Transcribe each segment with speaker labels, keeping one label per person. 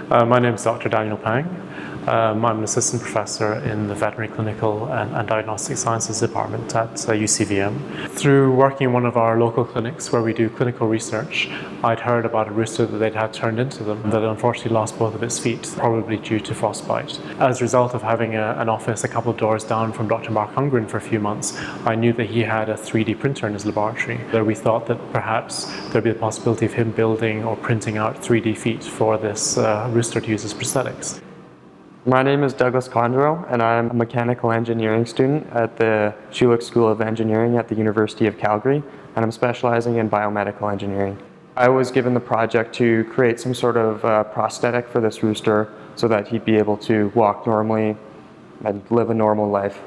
Speaker 1: My name is Dr. Daniel Pang. I'm an assistant professor in the Veterinary Clinical and Diagnostic Sciences Department at UCVM. Through working in one of our local clinics where we do clinical research, I'd heard about a rooster that they'd had turned into them that unfortunately lost both of its feet, probably due to frostbite. As a result of having an office a couple of doors down from Dr. Mark Hungren for a few months, I knew that he had a 3D printer in his laboratory. There we thought that perhaps there'd be the possibility of him building or printing out 3D feet for this rooster to use as prosthetics.
Speaker 2: My name is Douglas Condro, and I'm a mechanical engineering student at the Schulich School of Engineering at the University of Calgary, and I'm specializing in biomedical engineering. I was given the project to create some sort of prosthetic for this rooster so that he'd be able to walk normally and live a normal life.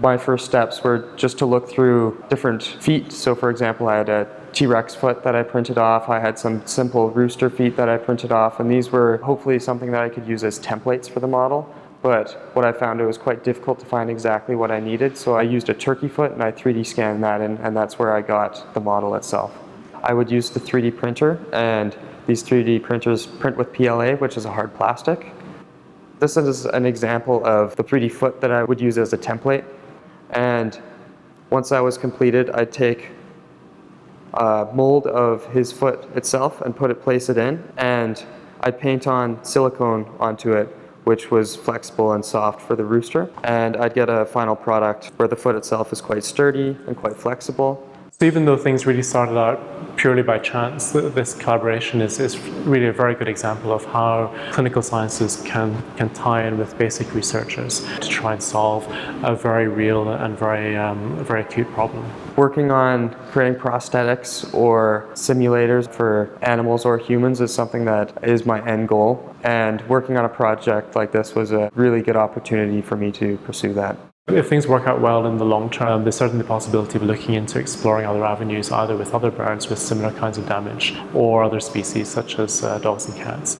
Speaker 2: My first steps were just to look through different feet. So for example, I had a T-Rex foot that I printed off. I had some simple rooster feet that I printed off, and these were hopefully something that I could use as templates for the model. But what I found, it was quite difficult to find exactly what I needed, so I used a turkey foot and I 3D scanned that, and that's where I got the model itself. I would use the 3D printer, and these 3D printers print with PLA, which is a hard plastic. This is an example of the 3D foot that I would use as a template. And once that was completed, I'd take a mold of his foot itself and place it in, and I'd paint on silicone onto it, which was flexible and soft for the rooster, and I'd get a final product where the foot itself is quite sturdy and quite flexible.
Speaker 1: So even though things really started out purely by chance, this collaboration is really a very good example of how clinical sciences can tie in with basic researchers to try and solve a very real and very acute problem.
Speaker 2: Working on creating prosthetics or simulators for animals or humans is something that is my end goal, and working on a project like this was a really good opportunity for me to pursue that.
Speaker 1: If things work out well in the long term, there's certainly the possibility of looking into exploring other avenues, either with other birds with similar kinds of damage or other species such as dogs and cats.